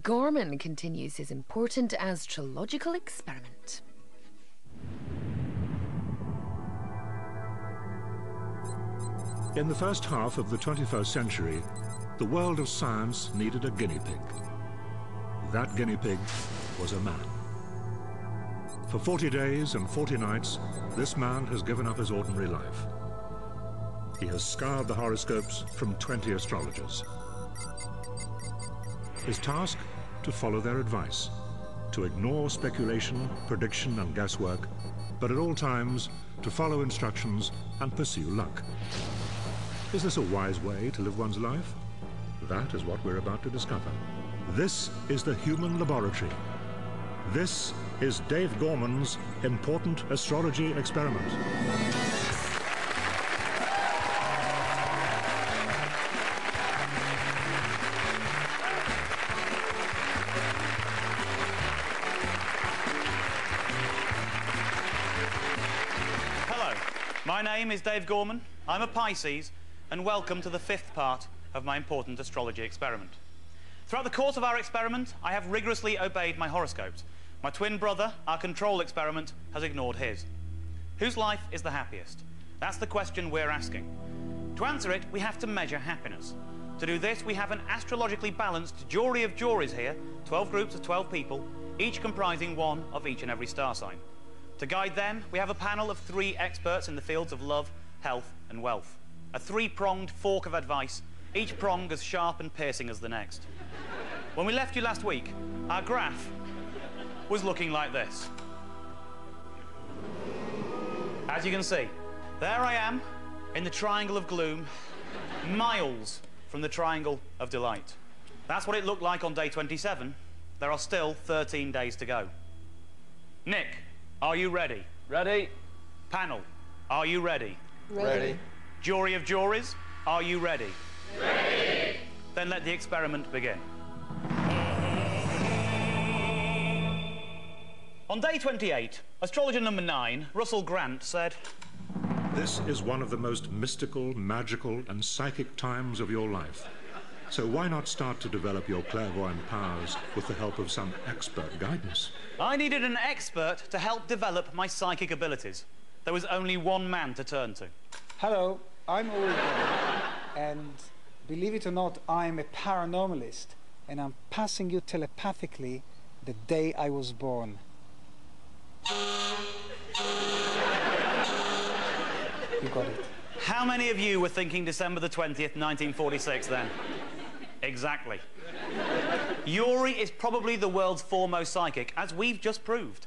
Gorman continues his important astrological experiment. In the first half of the 21st century, the world of science needed a guinea pig. That guinea pig was a man. For 40 days and 40 nights, this man has given up his ordinary life. He has scoured the horoscopes from 20 astrologers. His task? To follow their advice, to ignore speculation, prediction and guesswork, but at all times to follow instructions and pursue luck. Is this a wise way to live one's life? That is what we're about to discover. This is the human laboratory. This is Dave Gorman's important astrology experiment. Hello, my name is Dave Gorman. I'm a Pisces, and welcome to the 5th part of my important astrology experiment. Throughout the course of our experiment, I have rigorously obeyed my horoscopes. My twin brother, our control experiment, has ignored his. Whose life is the happiest? That's the question we're asking. To answer it, we have to measure happiness. To do this, we have an astrologically balanced jury of juries here, 12 groups of 12 people, each comprising one of each and every star sign. To guide them, we have a panel of 3 experts in the fields of love, health and wealth. A 3-pronged fork of advice, each prong as sharp and piercing as the next. When we left you last week, our graph was looking like this. As you can see, there I am in the triangle of gloom, miles from the triangle of delight. That's what it looked like on day 27. There are still 13 days to go. Nick, are you ready? Ready. Panel, are you ready? Ready. Jury of juries, are you ready? Ready. Then let the experiment begin. On day 28, astrologer number 9, Russell Grant, said, This is one of the most mystical, magical and psychic times of your life. So why not start to develop your clairvoyant powers with the help of some expert guidance? I needed an expert to help develop my psychic abilities. There was only one man to turn to. Hello, I'm Gorman, and believe it or not, I'm a paranormalist, and I'm passing you telepathically the day I was born. You got it. How many of you were thinking December the 20th, 1946 then? Exactly. Yuri is probably the world's foremost psychic, as we've just proved.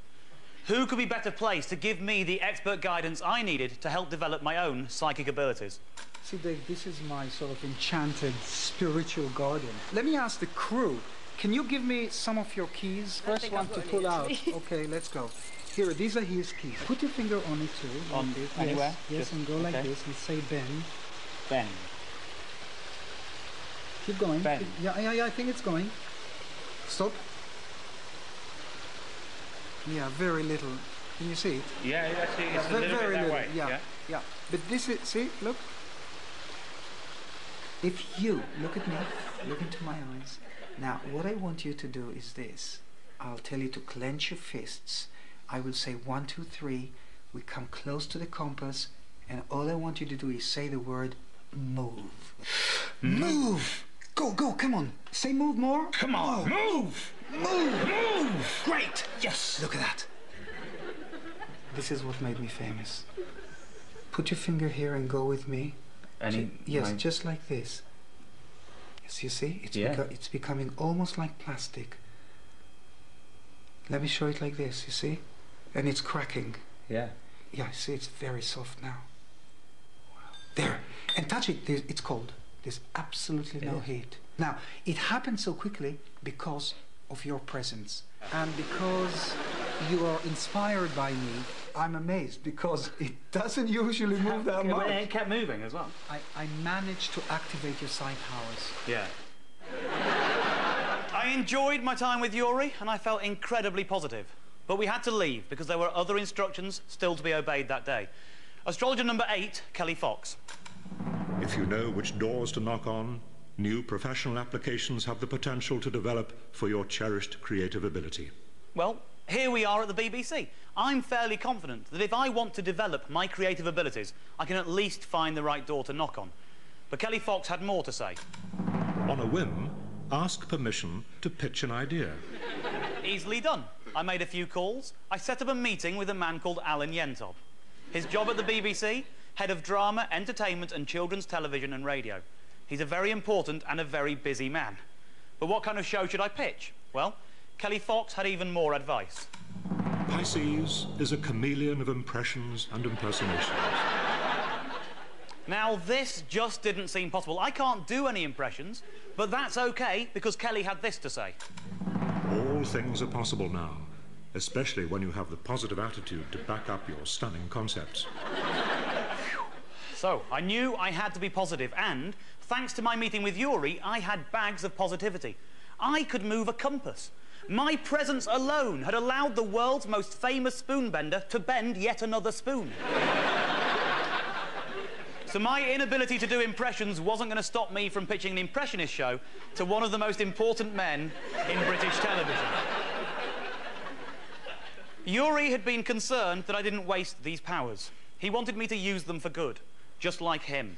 Who could be better placed to give me the expert guidance I needed to help develop my own psychic abilities? See, Dave, this is my sort of enchanted spiritual guardian. Let me ask the crew, can you give me some of your keys? First one to pull out. Okay, let's go. Here, these are his keys. Put your finger on it too. On like this. anywhere? Yes, Just, and go like this and say Ben. Ben. Keep going. Ben. Yeah, I think it's going. Stop. Yeah, very little. Can you see it? Yeah, actually, it's Yeah, a little bit that way. Yeah. But this is, see, look. If you, look at me, look into my eyes. Now, what I want you to do is this. I'll tell you to clench your fists. I will say 1, 2, 3. We come close to the compass, and all I want you to do is say the word move. Move! Go, come on. Say move more. Come on, move! Move! Great! Yes! Look at that. This is what made me famous. Put your finger here and go with me. Yes, just like this. Yes, you see? It's becoming almost like plastic. Let me show it like this, you see? And it's cracking. Yeah. Yeah, see, it's very soft now. There. And touch it. It's cold. There's absolutely no heat. Now, it happened so quickly because of your presence. And because you are inspired by me, I'm amazed because it doesn't usually move that much. It kept moving as well. I managed to activate your psi powers. Yeah. I enjoyed my time with Yuri and I felt incredibly positive. But we had to leave because there were other instructions still to be obeyed that day. Astrologer number 8, Kelly Fox. If you know which doors to knock on, new professional applications have the potential to develop for your cherished creative ability. Well, here we are at the BBC. I'm fairly confident that if I want to develop my creative abilities, I can at least find the right door to knock on. But Kelly Fox had more to say. On a whim, ask permission to pitch an idea. Easily done. I made a few calls. I set up a meeting with a man called Alan Yentob. His job at the BBC, head of drama, entertainment and children's television and radio. He's a very important and a very busy man. But what kind of show should I pitch? Well, Kelly Fox had even more advice. Pisces is a chameleon of impressions and impersonations. Now, this just didn't seem possible. I can't do any impressions, but that's okay, because Kelly had this to say. All things are possible now, especially when you have the positive attitude to back up your stunning concepts. So, I knew I had to be positive, and thanks to my meeting with Yuri, I had bags of positivity. I could move a compass. My presence alone had allowed the world's most famous spoonbender to bend yet another spoon. So my inability to do impressions wasn't going to stop me from pitching an impressionist show to one of the most important men in British television. Yuri had been concerned that I didn't waste these powers. He wanted me to use them for good, just like him.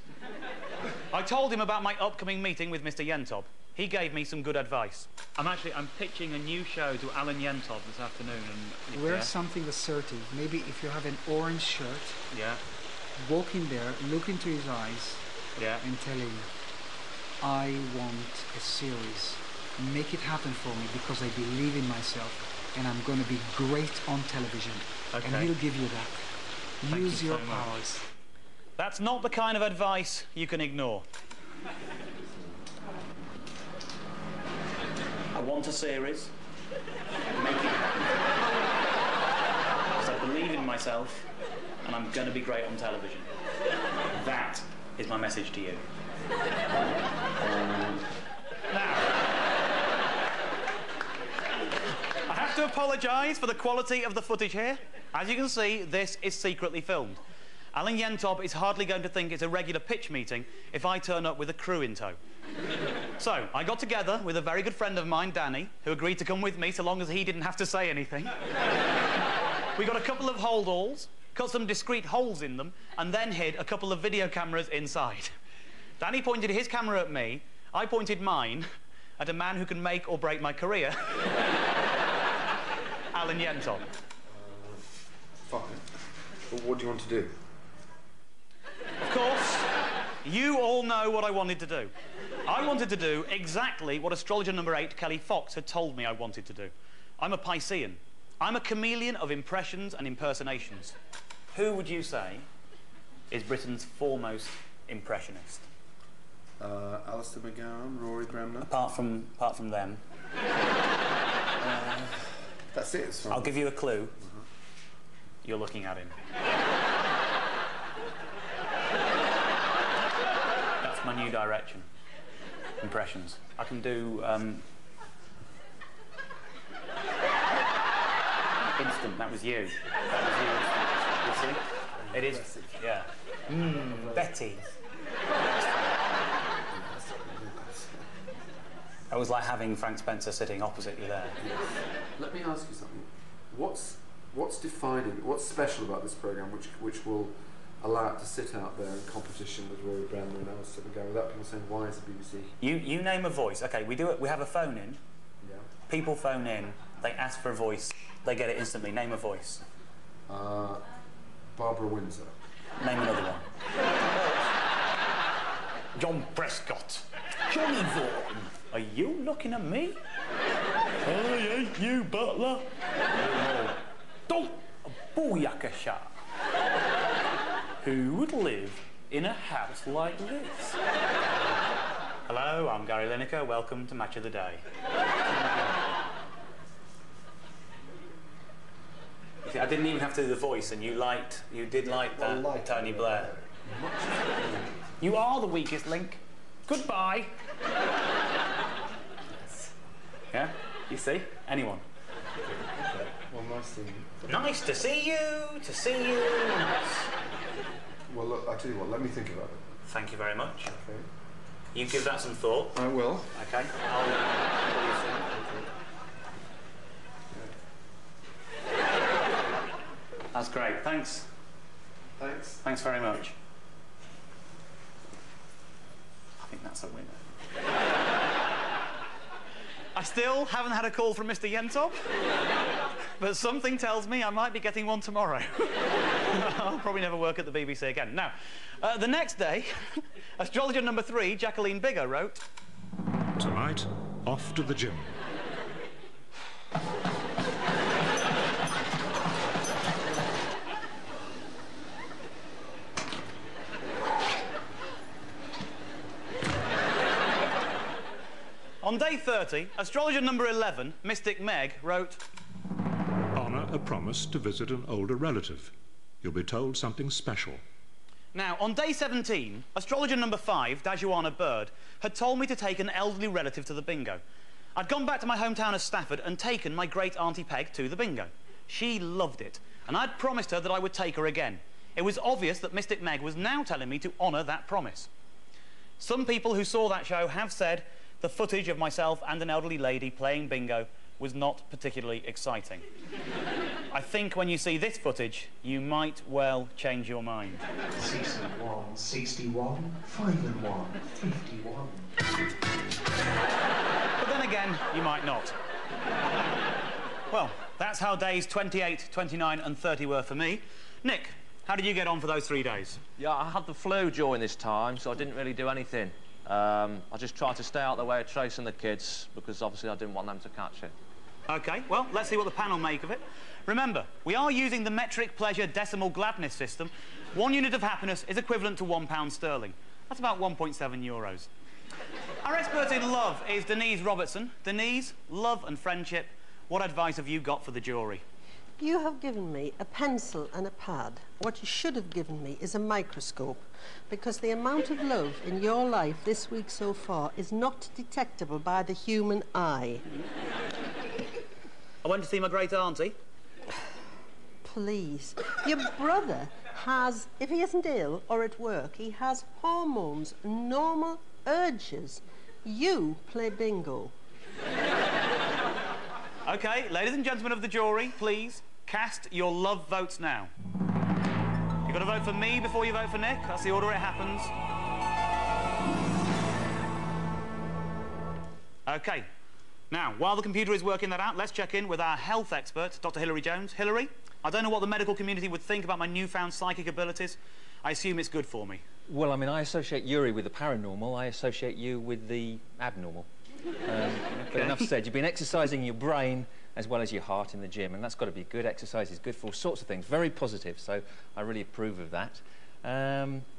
I told him about my upcoming meeting with Mr. Yentob. He gave me some good advice. I'm pitching a new show to Alan Yentob this afternoon. And wear something assertive. Maybe if you have an orange shirt, walk in there, look into his eyes, and tell him, I want a series. Make it happen for me because I believe in myself and I'm going to be great on television. Okay. And he'll give you that. Use your powers. That's not the kind of advice you can ignore. I want a series. Make it happen. Because I believe in myself and I'm going to be great on television. That is my message to you. Now, I have to apologise for the quality of the footage here. As you can see, this is secretly filmed. Alan Yentob is hardly going to think it's a regular pitch meeting if I turn up with a crew in tow. So, I got together with a very good friend of mine, Danny, who agreed to come with me so long as he didn't have to say anything. We got a couple of holdalls, cut some discreet holes in them, and then hid a couple of video cameras inside. Danny pointed his camera at me, I pointed mine at a man who can make or break my career. Alan Yentob. Fine. But what do you want to do? Of course, you all know what I wanted to do. I wanted to do exactly what astrologer number 8, Kelly Fox, had told me I wanted to do. I'm a Piscean. I'm a chameleon of impressions and impersonations. Who would you say is Britain's foremost impressionist? Alistair McGowan, Rory Bremner. Apart from them. That's it. I'll give you a clue. You're looking at him. That's my new direction. Impressions. I can do instant. That was you. You see? It is. Yeah. Betty. It was like having Frank Spencer sitting opposite you there. Let me ask you something. What's defining? What's special about this programme which will allow it to sit out there in competition with Rory Bremner and Alistair McGowan without people saying, why is the BBC? You name a voice. Okay, we do it. We have a phone in. Yeah. People phone in. They ask for a voice. They get it instantly. Name a voice. Barbara Windsor. Name another one. John Prescott. Johnny Vaughan. Are you looking at me? I ain't you, butler. Don't booyakasha. Who would live in a house like this? Hello, I'm Gary Lineker. Welcome to Match of the Day. You see, I didn't even have to do the voice, and you did like that, Tony Blair. You are the weakest link. Goodbye. Yeah? You see? Anyone? Okay. Well, nice to see you. Nice to see you, to see you. Well, look, I tell you what, let me think about it. Thank you very much. Okay. You give that some thought. I will. Okay. That's great. Thanks. Thanks. Thanks very much. I think that's a winner. I still haven't had a call from Mr. Yentop, but something tells me I might be getting one tomorrow. I'll probably never work at the BBC again. Now, the next day, astrologer number 3, Jacqueline Bigger, wrote... Tonight, off to the gym. On day 30, astrologer number 11, Mystic Meg, wrote... Honour a promise to visit an older relative. You'll be told something special. Now, on day 17, astrologer number 5, Dajuana Bird, had told me to take an elderly relative to the bingo. I'd gone back to my hometown of Stafford and taken my great Auntie Peg to the bingo. She loved it, and I'd promised her that I would take her again. It was obvious that Mystic Meg was now telling me to honour that promise. Some people who saw that show have said the footage of myself and an elderly lady playing bingo was not particularly exciting. I think when you see this footage, you might well change your mind. 61, 61, 5 and 1, 51. But then again, you might not. Well, that's how days 28, 29 and 30 were for me. Nick, how did you get on for those 3 days? Yeah, I had the flu during this time, so I didn't really do anything. I just tried to stay out of the way of Trace and the kids, because obviously I didn't want them to catch it. OK, well, let's see what the panel make of it. Remember, we are using the metric pleasure decimal gladness system. 1 unit of happiness is equivalent to £1 sterling. That's about 1.7 euros. Our expert in love is Denise Robertson. Denise, love and friendship, what advice have you got for the jury? You have given me a pencil and a pad. What you should have given me is a microscope, because the amount of love in your life this week so far is not detectable by the human eye. I went to see my great auntie. Please. Your brother has, if he isn't ill or at work, he has hormones, normal urges. You play bingo. OK, ladies and gentlemen of the jury, please cast your love votes now. You've got to vote for me before you vote for Nick. That's the order it happens. OK. Now, while the computer is working that out, let's check in with our health expert, Dr. Hilary Jones. Hilary, I don't know what the medical community would think about my newfound psychic abilities. I assume it's good for me. Well, I mean, I associate Yuri with the paranormal. I associate you with the abnormal. But enough said. You've been exercising your brain as well as your heart in the gym, and that's got to be good. Exercise is good for all sorts of things. Very positive, so I really approve of that.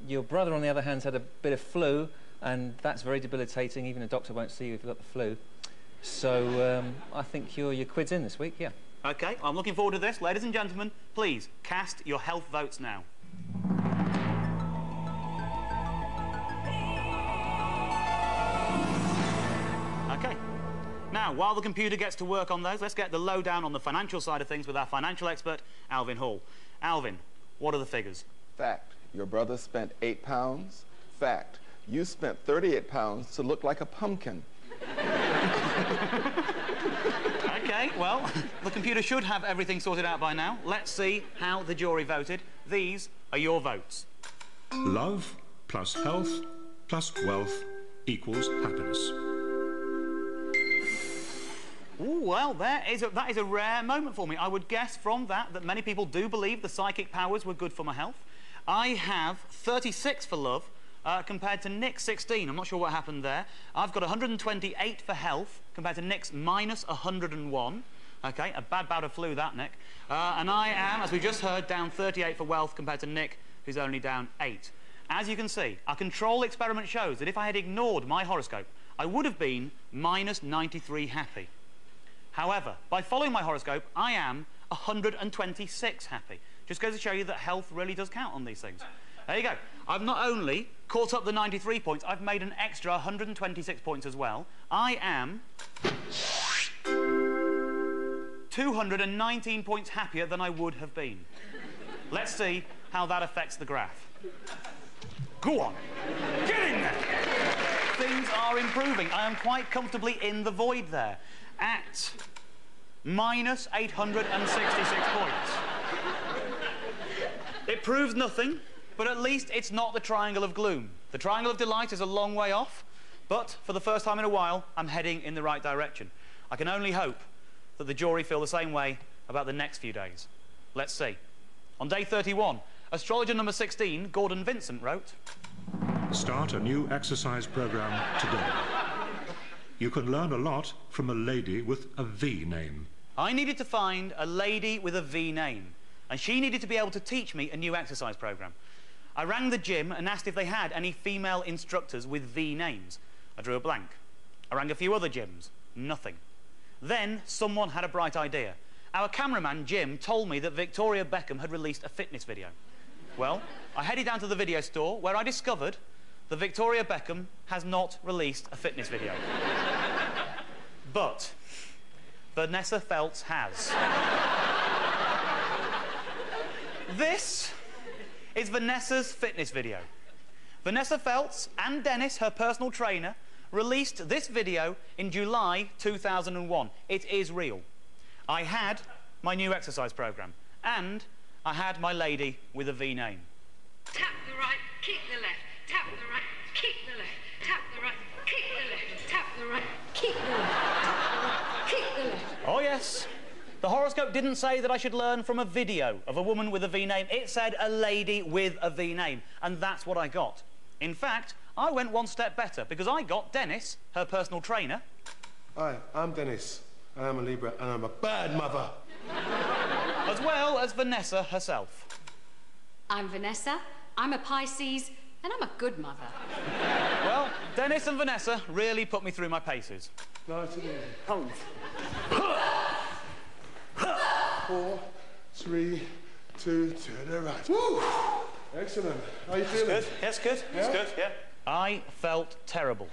Your brother, on the other hand, had a bit of flu, and that's very debilitating. Even a doctor won't see you if you've got the flu. So I think your quid's in this week, yeah. OK, I'm looking forward to this. Ladies and gentlemen, please cast your health votes now. OK. Now, while the computer gets to work on those, let's get the lowdown on the financial side of things with our financial expert, Alvin Hall. Alvin, what are the figures? Fact, your brother spent £8. Fact, you spent £38 to look like a pumpkin. OK, well, the computer should have everything sorted out by now. Let's see how the jury voted. These are your votes. Love plus health plus wealth equals happiness. Ooh, well, that is a rare moment for me. I would guess from that many people do believe the psychic powers were good for my health. I have 36 for love, compared to Nick's 16. I'm not sure what happened there. I've got 128 for health, compared to Nick's minus 101. OK, a bad bout of flu, that, Nick. And I am, as we just heard, down 38 for wealth, compared to Nick, who's only down 8. As you can see, our control experiment shows that if I had ignored my horoscope, I would have been minus 93 happy. However, by following my horoscope, I am 126 happy. Just goes to show you that health really does count on these things. There you go. I've not only caught up the 93 points, I've made an extra 126 points as well. I am 219 points happier than I would have been. Let's see how that affects the graph. Go on. Get in there. things are improving. I am quite comfortably in the void there, at minus 866 points. It proves nothing, but at least it's not the triangle of gloom. The triangle of delight is a long way off, but for the first time in a while, I'm heading in the right direction. I can only hope that the jury feel the same way about the next few days. Let's see. On day 31, astrologer number 16, Gordon Vincent, wrote, Start a new exercise program today. You can learn a lot from a lady with a V name. I needed to find a lady with a V name, and she needed to be able to teach me a new exercise program. I rang the gym and asked if they had any female instructors with V names. I drew a blank. I rang a few other gyms. Nothing. Then someone had a bright idea. Our cameraman, Jim, told me that Victoria Beckham had released a fitness video. Well, I headed down to the video store, where I discovered that Victoria Beckham has not released a fitness video. But Vanessa Feltz has. This is Vanessa's fitness video. Vanessa Feltz and Dennis, her personal trainer, released this video in July 2001. It is real. I had my new exercise program, and I had my lady with a V name. Tap the right, kick the left. Tap the right, kick the left. Tap the right, kick the left. Tap the right, kick the left. Tap the right, kick the left. Oh yes. The horoscope didn't say that I should learn from a video of a woman with a V name. It said a lady with a V name, and that's what I got. In fact, I went one step better, because I got Dennis, her personal trainer. Hi, I'm Dennis. I am a Libra, and I'm a bad mother. As well as Vanessa herself. I'm Vanessa, I'm a Pisces, and I'm a good mother. Well, Dennis and Vanessa really put me through my paces. Nice and easy. 4, 3, 2, to the right. Woo! Excellent. How are you feeling? Good. Yes, good. Yeah? It's good, yeah. I felt terrible.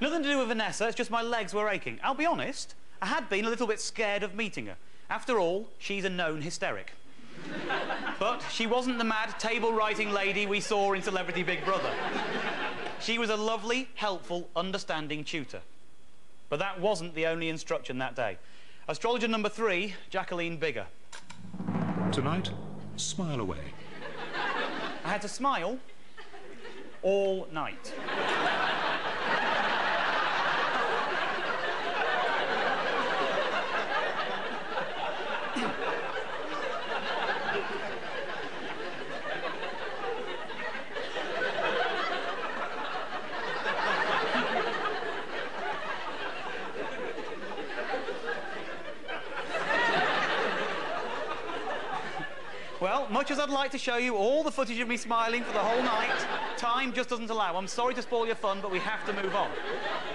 Nothing to do with Vanessa, it's just my legs were aching. I'll be honest, I had been a little bit scared of meeting her. After all, she's a known hysteric. But she wasn't the mad table-writing lady we saw in Celebrity Big Brother. She was a lovely, helpful, understanding tutor. But that wasn't the only instruction that day. Astrologer number 3, Jacqueline Bigger. Tonight, smile away. I had to smile all night. Well, much as I'd like to show you all the footage of me smiling for the whole night, time just doesn't allow. I'm sorry to spoil your fun, but we have to move on.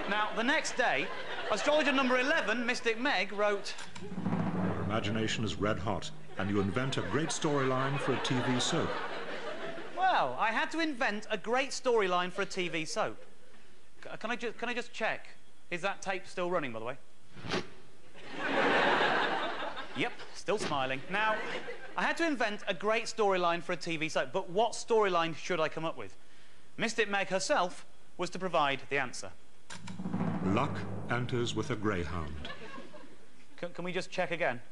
Now, the next day, astrologer number 11, Mystic Meg, wrote... Your imagination is red hot, and you invent a great storyline for a TV soap. Well, I had to invent a great storyline for a TV soap. Can I just check? Is that tape still running, by the way? Yep, still smiling. Now, I had to invent a great storyline for a TV soap, but what storyline should I come up with? Mystic Meg herself was to provide the answer. Luck enters with a greyhound. Can we just check again?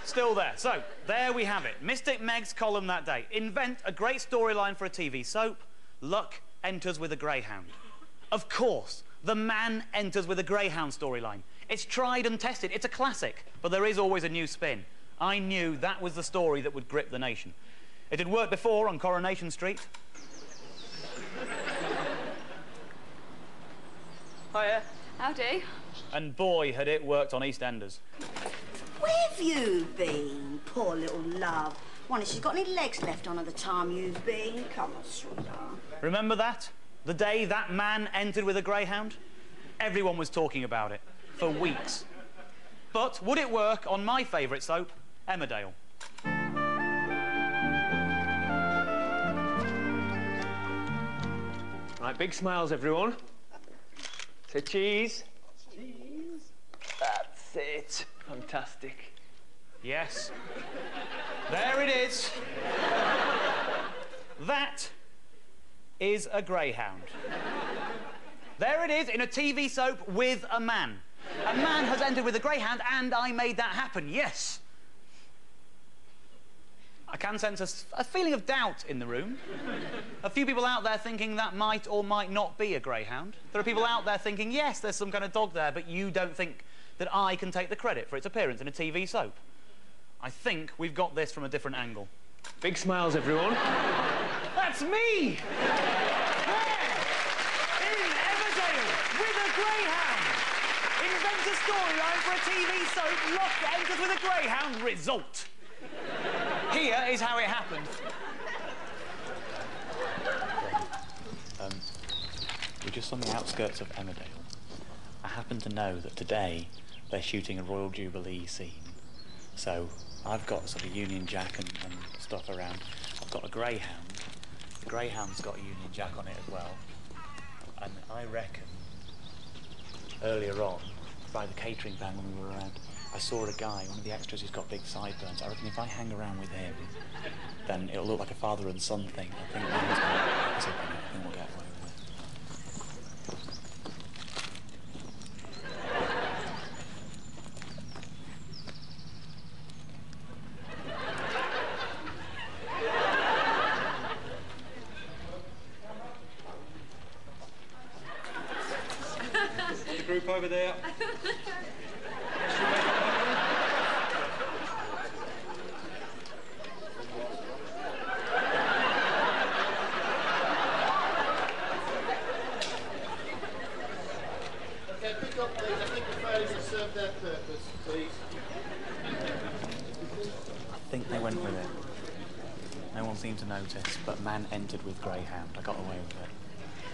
Still there. So, there we have it. Mystic Meg's column that day. Invent a great storyline for a TV soap. Luck enters with a greyhound. Of course, the man enters with a greyhound storyline. It's tried and tested. It's a classic, but there is always a new spin. I knew that was the story that would grip the nation. It had worked before on Coronation Street. Hiya. Howdy. And boy, had it worked on EastEnders. Where have you been, poor little love? Wonder if she's got any legs left on her the time you've been. Come on, sweetheart. Remember that? The day that man entered with a greyhound? Everyone was talking about it for weeks. But would it work on my favourite soap, Emmerdale? Right, big smiles, everyone. Say cheese. Cheese. That's it. Fantastic. Yes. There it is. That is a greyhound. There it is in a TV soap with a man. A man has entered with a greyhound, and I made that happen, yes. I can sense a feeling of doubt in the room. A few people out there thinking that might or might not be a greyhound. There are people out there thinking, yes, there's some kind of dog there, but you don't think that I can take the credit for its appearance in a TV soap. I think we've got this from a different angle. Big smiles, everyone. That's me! There! In Everdale, with a greyhound! Invent a storyline for a TV soap. Luck enters with a greyhound. Result. Here is how it happened. We're just on the outskirts of Emmerdale. I happen to know that today they're shooting a Royal Jubilee scene. So I've got sort of Union Jack and stuff around. I've got a greyhound. The greyhound's got a Union Jack on it as well. And I reckon earlier on, by the catering van when we were around, I saw a guy, one of the extras who's got big sideburns. I reckon if I hang around with him, then it'll look like a father and son thing. I think we'll get away with it. The group over there. I think they went with it. No one seemed to notice, but man entered with greyhound. I got away with it.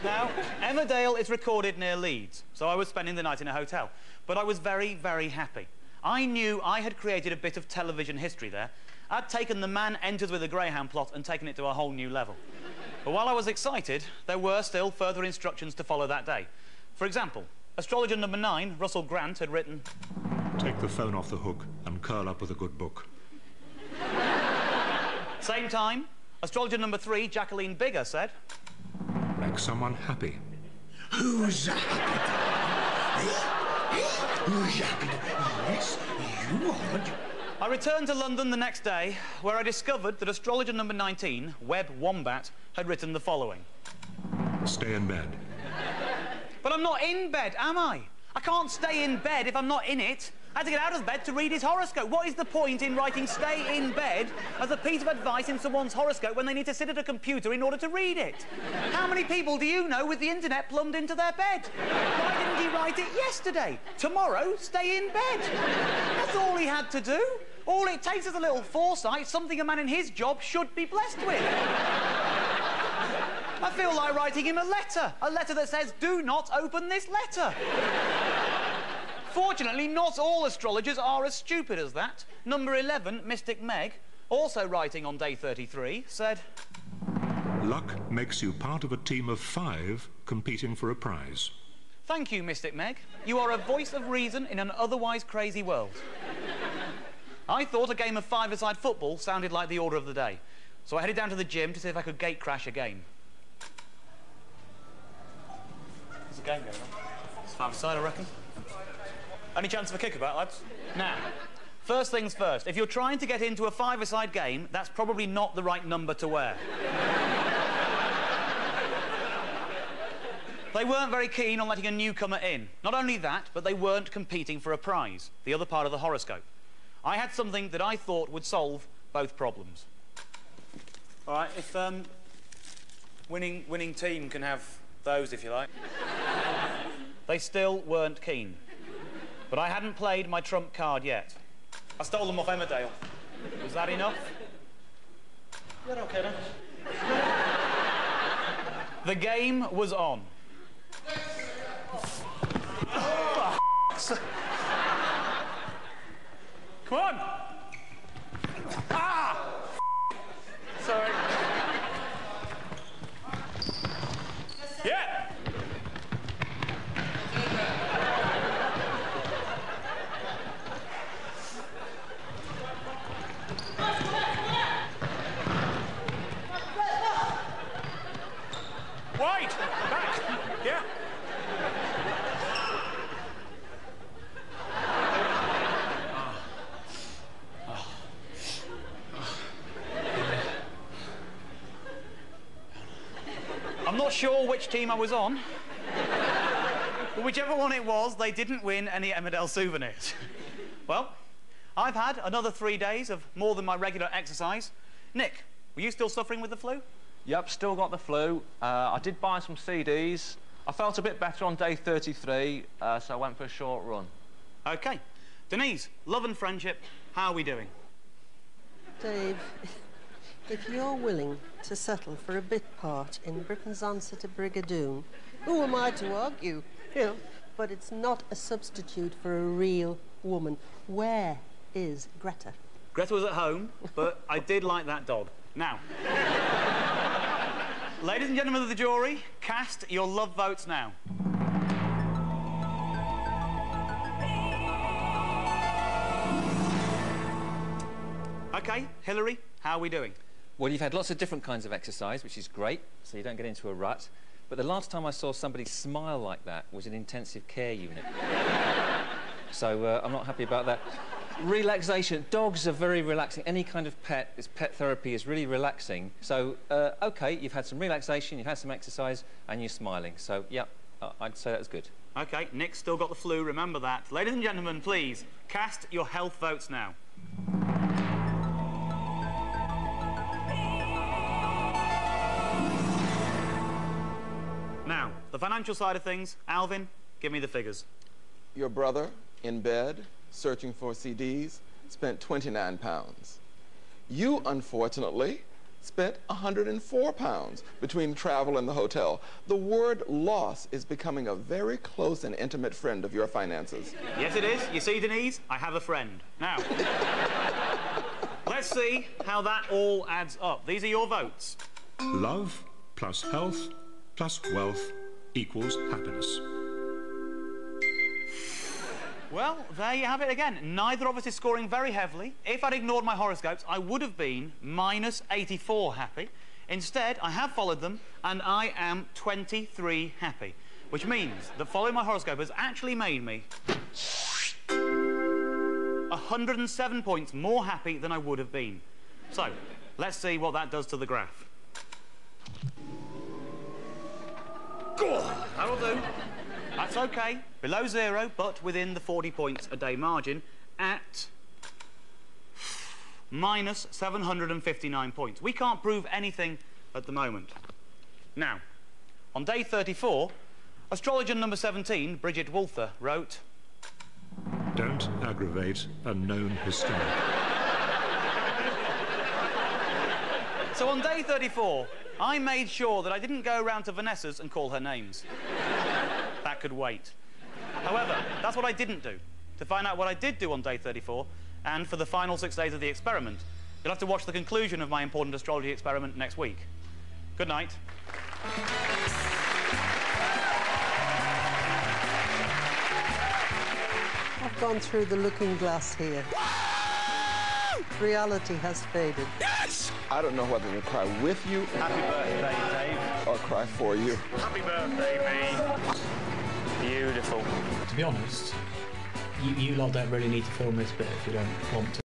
Now, Emmerdale is recorded near Leeds, so I was spending the night in a hotel. But I was very, very happy. I knew I had created a bit of television history there. I'd taken the man enters with a greyhound plot and taken it to a whole new level. But while I was excited, there were still further instructions to follow that day. For example, astrologer number 9, Russell Grant, had written, "Take the phone off the hook and curl up with a good book." Same time, astrologer number 3, Jacqueline Bigger, said, "Make someone happy." Who's happy? Who's happy? Yes, you are. I returned to London the next day, where I discovered that astrologer number 19, Webb Wombat, had written the following. "Stay in bed." But I'm not in bed, am I? I can't stay in bed if I'm not in it. I had to get out of bed to read his horoscope. What is the point in writing "stay in bed" as a piece of advice in someone's horoscope when they need to sit at a computer in order to read it? How many people do you know with the internet plumbed into their bed? Why didn't he write it yesterday? Tomorrow, stay in bed. That's all he had to do. All it takes is a little foresight, something a man in his job should be blessed with. I feel like writing him a letter that says, "Do not open this letter." Fortunately, not all astrologers are as stupid as that. Number 11, Mystic Meg, also writing on day 33, said, "Luck makes you part of a team of 5 competing for a prize." Thank you, Mystic Meg. You are a voice of reason in an otherwise crazy world. I thought a game of 5-a-side football sounded like the order of the day, so I headed down to the gym to see if I could gate crash a game. There's a game going on. It's 5-a-side, I reckon. Any chance of a kickabout, lads? Now, first things first, if you're trying to get into a 5-a-side game, that's probably not the right number to wear. They weren't very keen on letting a newcomer in. Not only that, but they weren't competing for a prize, the other part of the horoscope. I had something that I thought would solve both problems. All right, if winning team can have those, if you like. They still weren't keen. But I hadn't played my trump card yet. I stole them off Emmerdale. Was that enough? Yeah, okay then. The game was on. Oh, come on! Ah! Sorry. Yeah! not sure which team I was on. But whichever one it was, they didn't win any Emmerdale souvenirs. Well, I've had another 3 days of more than my regular exercise. Nick, were you still suffering with the flu? Yep, still got the flu. I did buy some CDs. I felt a bit better on day 33, so I went for a short run. OK. Denise, love and friendship, how are we doing? Dave, if you're willing to settle for a bit part in Britain's answer to Brigadoon, who am I to argue? You know, but it's not a substitute for a real woman. Where is Greta? Greta was at home, but I did like that dog. Now, ladies and gentlemen of the jury, cast your love votes now. OK, Hilary, how are we doing? Well, you've had lots of different kinds of exercise, which is great, so you don't get into a rut. But the last time I saw somebody smile like that was in intensive care unit. So I'm not happy about that. Relaxation. Dogs are very relaxing. Any kind of pet, pet therapy is really relaxing. So, OK, you've had some relaxation, you've had some exercise, and you're smiling. So, yeah, I'd say that was good. OK, Nick's still got the flu, remember that. Ladies and gentlemen, please, cast your health votes now. Now, the financial side of things, Alvin, give me the figures. Your brother, in bed, searching for CDs, spent £29. You, unfortunately, spent £104 between travel and the hotel. The word loss is becoming a very close and intimate friend of your finances. Yes, it is. You see, Denise, I have a friend. Now, let's see how that all adds up. These are your votes. Love plus health plus wealth equals happiness. Well, there you have it again. Neither of us is scoring very heavily. If I'd ignored my horoscopes, I would have been -84 happy. Instead, I have followed them, and I am 23 happy, which means that following my horoscope has actually made me 107 points more happy than I would have been. So, let's see what that does to the graph. That'll do. That's OK. Below 0, but within the 40 points a day margin at -759 points. We can't prove anything at the moment. Now, on day 34, astrologer number 17, Bridget Walther, wrote... Don't aggravate a known hysteric. So on day 34, I made sure that I didn't go around to Vanessa's and call her names. That could wait. However, that's what I didn't do. To find out what I did do on day 34, and for the final 6 days of the experiment, you'll have to watch the conclusion of my important astrology experiment next week. Good night. I've gone through the looking glass here. Reality has faded. Yes! I don't know whether to cry with you. Happy birthday, Dave. Or cry for you. Happy birthday, me. Beautiful. To be honest, you lot don't really need to film this bit if you don't want to.